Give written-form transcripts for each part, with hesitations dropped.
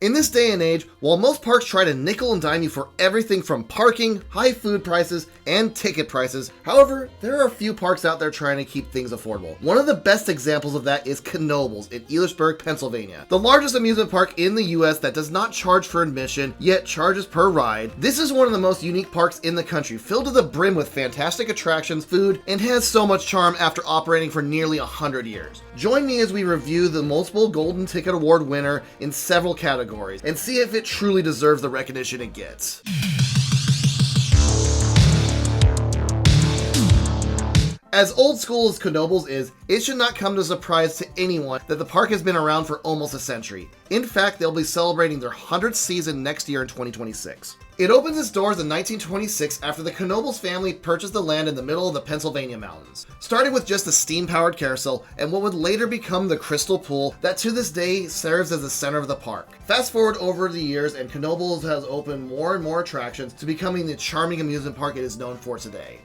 In this day and age, while most parks try to nickel and dime you for everything from parking, high food prices, and ticket prices, however, there are a few parks out there trying to keep things affordable. One of the best examples of that is Kneobels in Ellisburg, Pennsylvania, the largest amusement park in the US that does not charge for admission, yet charges per ride. This is one of the most unique parks in the country, filled to the brim with fantastic attractions, food, and has so much charm after operating for nearly 100 years. Join me as we review the multiple Golden Ticket Award winner in several categories and see if it truly deserves the recognition it gets. As old school as Knoebels is, it should not come as a surprise to anyone that the park has been around for almost a century. In fact, they'll be celebrating their 100th season next year in 2026. It opens its doors in 1926 after the Knoebels family purchased the land in the middle of the Pennsylvania mountains, starting with just a steam-powered carousel and what would later become the Crystal Pool that to this day serves as the center of the park. Fast forward over the years and Knoebels has opened more and more attractions to becoming the charming amusement park it is known for today.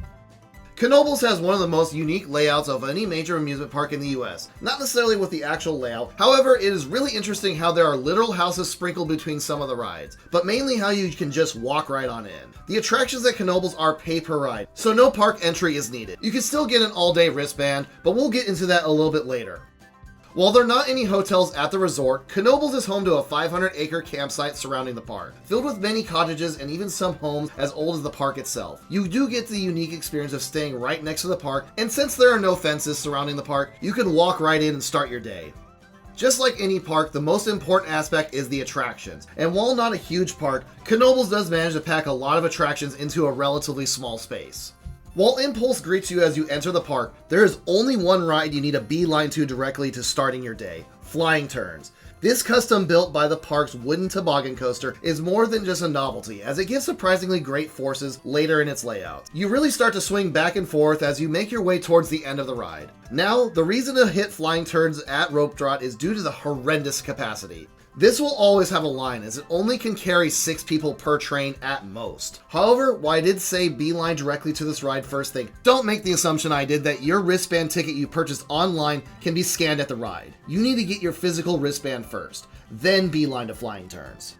Kneobels has one of the most unique layouts of any major amusement park in the US. Not necessarily with the actual layout, however, it is really interesting how there are literal houses sprinkled between some of the rides, but mainly how you can just walk right on in. The attractions at Knoebels are pay per ride, so no park entry is needed. You can still get an all-day wristband, but we'll get into that a little bit later. While there are not any hotels at the resort, Knoebels is home to a 500-acre campsite surrounding the park, filled with many cottages and even some homes as old as the park itself. You do get the unique experience of staying right next to the park, and since there are no fences surrounding the park, you can walk right in and start your day. Just like any park, the most important aspect is the attractions, and while not a huge park, Knoebels does manage to pack a lot of attractions into a relatively small space. While Impulse greets you as you enter the park, there is only one ride you need a beeline to directly to starting your day: Flying Turns. This custom built by the park's wooden toboggan coaster is more than just a novelty, as it gives surprisingly great forces later in its layout. You really start to swing back and forth as you make your way towards the end of the ride. Now, the reason to hit Flying Turns at Rope Drop is due to the horrendous capacity. This will always have a line, as it only can carry 6 people per train at most. However, while I did say beeline directly to this ride first thing, don't make the assumption I did that your wristband ticket you purchased online can be scanned at the ride. You need to get your physical wristband first, then beeline to Flying Turns.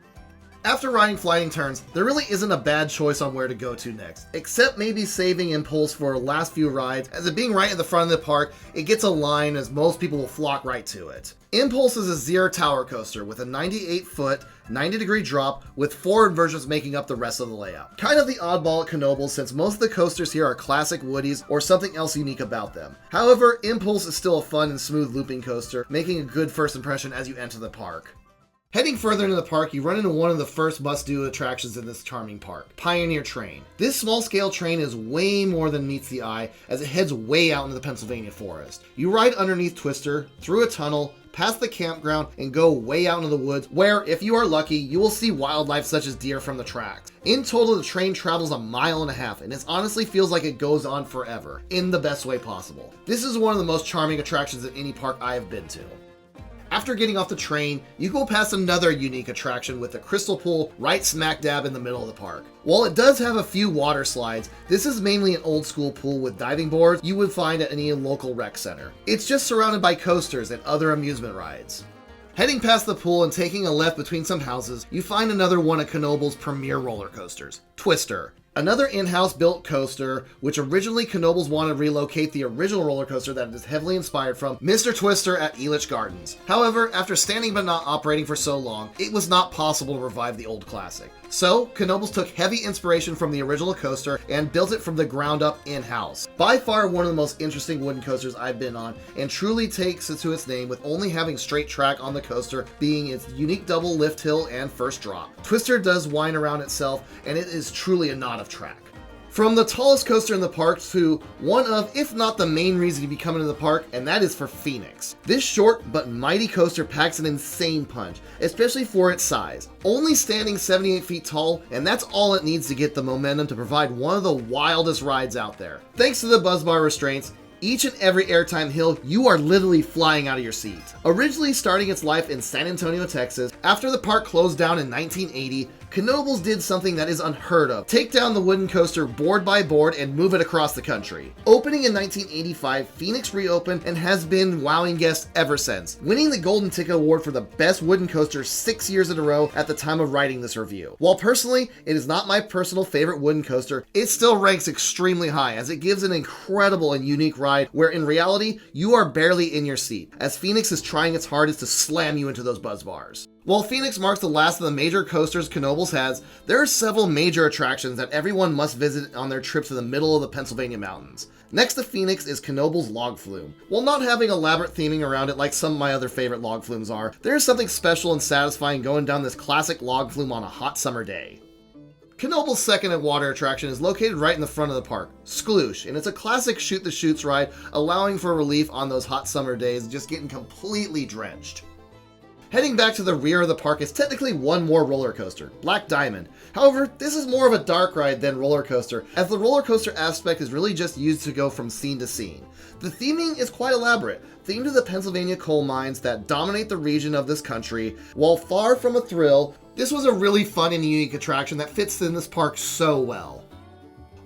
After riding Flying Turns, there really isn't a bad choice on where to go to next, except maybe saving Impulse for last few rides, as it being right at the front of the park, it gets a line as most people will flock right to it. Impulse is a zero tower coaster with a 98-foot, 90-degree drop with 4 inversions making up the rest of the layout. Kind of the oddball at Knoebels, since most of the coasters here are classic woodies or something else unique about them. However, Impulse is still a fun and smooth looping coaster, making a good first impression as you enter the park. Heading further into the park, you run into one of the first must-do attractions in this charming park, Pioneer Train. This small-scale train is way more than meets the eye, as it heads way out into the Pennsylvania forest. You ride underneath Twister, through a tunnel, past the campground, and go way out into the woods, where, if you are lucky, you will see wildlife such as deer from the tracks. In total, the train travels 1.5 miles, and it honestly feels like it goes on forever, in the best way possible. This is one of the most charming attractions at any park I have been to. After getting off the train, you go past another unique attraction with the Crystal Pool right smack dab in the middle of the park. While it does have a few water slides, this is mainly an old school pool with diving boards you would find at any local rec center. It's just surrounded by coasters and other amusement rides. Heading past the pool and taking a left between some houses, you find another one of Knoebels' premier roller coasters, Twister. Another in-house built coaster, which originally Knoebels wanted to relocate the original roller coaster that it is heavily inspired from, Mr. Twister at Elitch Gardens. However, after standing but not operating for so long, it was not possible to revive the old classic. So, Knoebels took heavy inspiration from the original coaster and built it from the ground up in-house. By far one of the most interesting wooden coasters I've been on, and truly takes it to its name with only having straight track on the coaster being its unique double lift hill and first drop. Twister does wind around itself, and it is truly a knot of track. From the tallest coaster in the park to one of, if not the main reason to be coming to the park, and that is for Phoenix. This short but mighty coaster packs an insane punch, especially for its size. Only standing 78 feet tall, and that's all it needs to get the momentum to provide one of the wildest rides out there. Thanks to the buzz bar restraints, Each and every airtime hill, you are literally flying out of your seat. Originally starting its life in San Antonio, Texas, after the park closed down in 1980, Kneobels did something that is unheard of. Take down the wooden coaster board by board and move it across the country. Opening in 1985, Phoenix reopened and has been wowing guests ever since, winning the Golden Ticket Award for the best wooden coaster 6 years in a row at the time of writing this review. While personally, it is not my personal favorite wooden coaster, it still ranks extremely high as it gives an incredible and unique ride where in reality, you are barely in your seat, as Phoenix is trying its hardest to slam you into those buzz bars. While Phoenix marks the last of the major coasters Knoebels has, there are several major attractions that everyone must visit on their trip to the middle of the Pennsylvania mountains. Next to Phoenix is Knoebels Log Flume. While not having elaborate theming around it like some of my other favorite log flumes are, there is something special and satisfying going down this classic log flume on a hot summer day. Knoebels' second water attraction is located right in the front of the park, Skloosh, and it's a classic shoot the chutes ride, allowing for relief on those hot summer days just getting completely drenched. Heading back to the rear of the park is technically one more roller coaster, Black Diamond. However, this is more of a dark ride than roller coaster, as the roller coaster aspect is really just used to go from scene to scene. The theming is quite elaborate, themed to the Pennsylvania coal mines that dominate the region of this country. While far from a thrill, this was a really fun and unique attraction that fits in this park so well.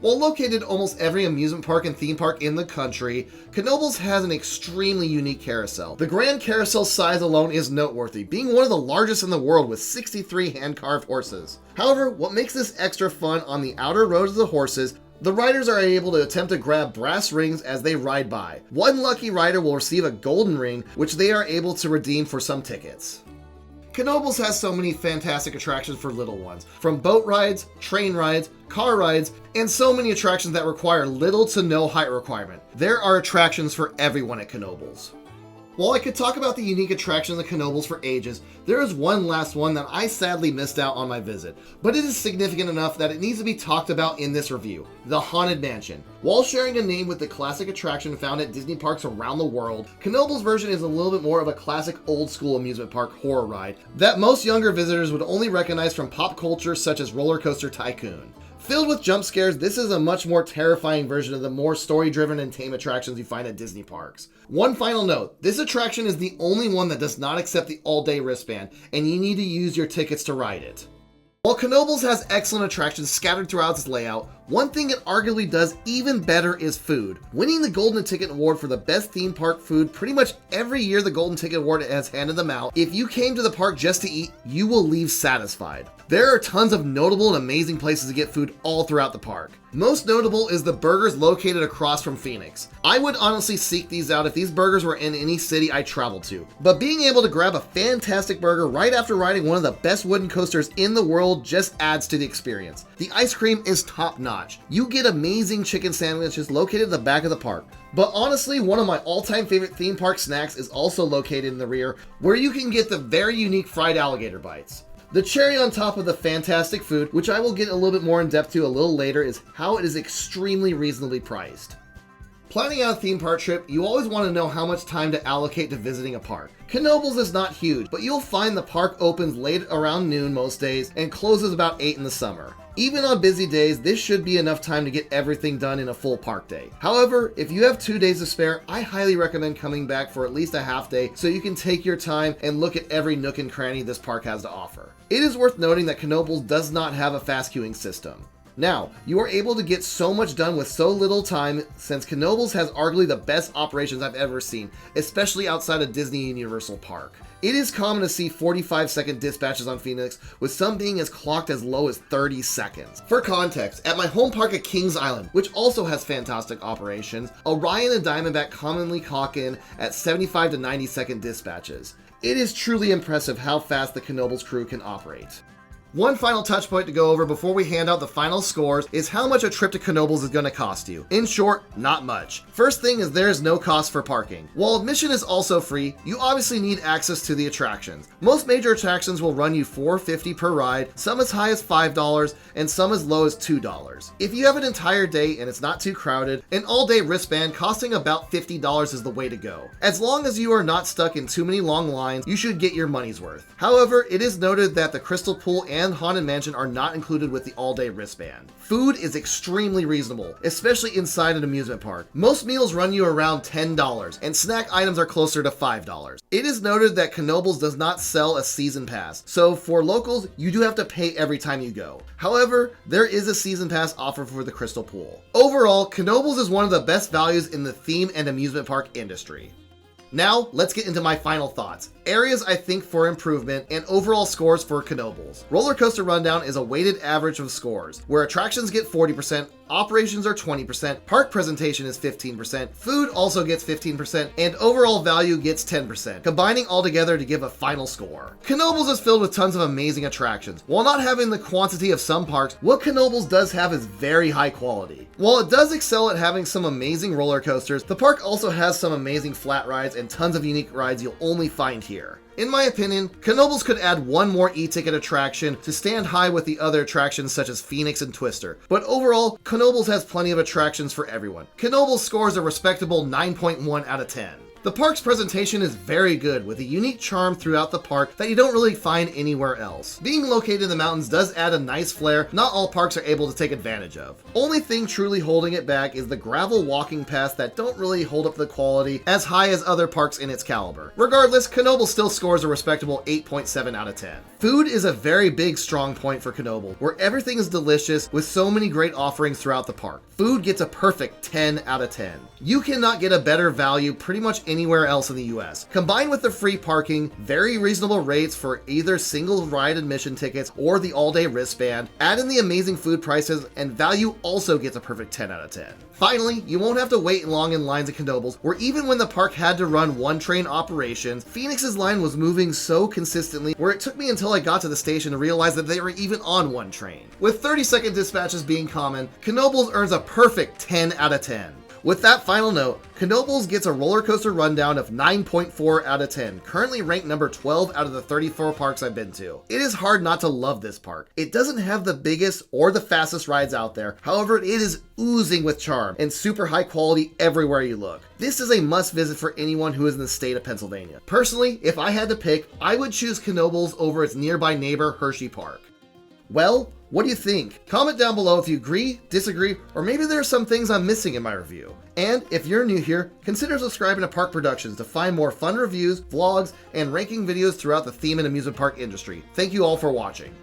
While located almost every amusement park and theme park in the country, Knoebels has an extremely unique carousel. The Grand Carousel size alone is noteworthy, being one of the largest in the world with 63 hand-carved horses. However, what makes this extra fun on the outer rows of the horses, the riders are able to attempt to grab brass rings as they ride by. One lucky rider will receive a golden ring, which they are able to redeem for some tickets. Knoebels has so many fantastic attractions for little ones, from boat rides, train rides, car rides, and so many attractions that require little to no height requirement. There are attractions for everyone at Knoebels. While I could talk about the unique attractions of Knoebels for ages, there is one last one that I sadly missed out on my visit, but it is significant enough that it needs to be talked about in this review, the Haunted Mansion. While sharing a name with the classic attraction found at Disney parks around the world, Knoebels' version is a little bit more of a classic old school amusement park horror ride that most younger visitors would only recognize from pop culture such as Rollercoaster Tycoon. Filled with jump scares, this is a much more terrifying version of the more story-driven and tame attractions you find at Disney parks. One final note, this attraction is the only one that does not accept the all-day wristband, and you need to use your tickets to ride it. While Knoebels has excellent attractions scattered throughout its layout, one thing it arguably does even better is food. Winning the Golden Ticket Award for the best theme park food pretty much every year the Golden Ticket Award has handed them out, if you came to the park just to eat, you will leave satisfied. There are tons of notable and amazing places to get food all throughout the park. Most notable is the burgers located across from Phoenix. I would honestly seek these out if these burgers were in any city I traveled to. But being able to grab a fantastic burger right after riding one of the best wooden coasters in the world just adds to the experience. The ice cream is top notch. You get amazing chicken sandwiches located at the back of the park. But honestly, one of my all-time favorite theme park snacks is also located in the rear, where you can get the very unique fried alligator bites. The cherry on top of the fantastic food, which I will get a little bit more in depth to a little later, is how it is extremely reasonably priced. Planning out a theme park trip, you always want to know how much time to allocate to visiting a park. Knoebels is not huge, but you'll find the park opens late around noon most days and closes about 8 in the summer. Even on busy days, this should be enough time to get everything done in a full park day. However, if you have 2 days to spare, I highly recommend coming back for at least a half day so you can take your time and look at every nook and cranny this park has to offer. It is worth noting that Knoebels does not have a fast queuing system. Now, you are able to get so much done with so little time since Knoebels has arguably the best operations I've ever seen, especially outside of Disney and Universal Park. It is common to see 45-second dispatches on Phoenix, with some being as clocked as low as 30 seconds. For context, at my home park at Kings Island, which also has fantastic operations, Orion and Diamondback commonly clock in at 75 to 90-second dispatches. It is truly impressive how fast the Knoebels crew can operate. One final touch point to go over before we hand out the final scores is how much a trip to Knoebels is going to cost you. In short, not much. First thing is there is no cost for parking. While admission is also free, you obviously need access to the attractions. Most major attractions will run you $4.50 per ride, some as high as $5, and some as low as $2. If you have an entire day and it's not too crowded, an all-day wristband costing about $50 is the way to go. As long as you are not stuck in too many long lines, you should get your money's worth. However, it is noted that the Crystal Pool and and Haunted Mansion are not included with the all-day wristband. Food is extremely reasonable, especially inside an amusement park. Most meals run you around $10, and snack items are closer to $5. It is noted that Knoebels does not sell a season pass, so for locals, you do have to pay every time you go. However, there is a season pass offered for the Crystal Pool. Overall, Knoebels is one of the best values in the theme and amusement park industry. Now, let's get into my final thoughts, areas I think for improvement, and overall scores for Knoebels. Rollercoaster Rundown is a weighted average of scores, where attractions get 40%, operations are 20%, park presentation is 15%, food also gets 15%, and overall value gets 10%, combining all together to give a final score. Knoebels is filled with tons of amazing attractions. While not having the quantity of some parks, what Knoebels does have is very high quality. While it does excel at having some amazing roller coasters, the park also has some amazing flat rides and tons of unique rides you'll only find here. In my opinion, Knoebels could add one more e-ticket attraction to stand high with the other attractions such as Phoenix and Twister, but overall, Knoebels has plenty of attractions for everyone. Knoebels scores a respectable 9.1 out of 10. The park's presentation is very good, with a unique charm throughout the park that you don't really find anywhere else. Being located in the mountains does add a nice flair not all parks are able to take advantage of. Only thing truly holding it back is the gravel walking paths that don't really hold up the quality as high as other parks in its caliber. Regardless, Knoebels still scores a respectable 8.7 out of 10. Food is a very big strong point for Knoebels, where everything is delicious with so many great offerings throughout the park. Food gets a perfect 10 out of 10. You cannot get a better value pretty much anywhere else in the US. Combined with the free parking, very reasonable rates for either single ride admission tickets or the all-day wristband, add in the amazing food prices, and value also gets a perfect 10 out of 10. Finally, you won't have to wait long in lines at Knoebels, where even when the park had to run one train operations, Phoenix's line was moving so consistently where it took me until I got to the station to realize that they were even on one train. With 30-second dispatches being common, Knoebels earns a perfect 10 out of 10. With that final note, Knoebels gets a Rollercoaster Rundown of 9.4 out of 10, currently ranked number 12 out of the 34 parks I've been to. It is hard not to love this park. It doesn't have the biggest or the fastest rides out there, however it is oozing with charm and super high quality everywhere you look. This is a must visit for anyone who is in the state of Pennsylvania. Personally, if I had to pick, I would choose Knoebels over its nearby neighbor Hershey Park. Well, what do you think? Comment down below if you agree, disagree, or maybe there are some things I'm missing in my review. And if you're new here, consider subscribing to Park Productions to find more fun reviews, vlogs, and ranking videos throughout the theme and amusement park industry. Thank you all for watching.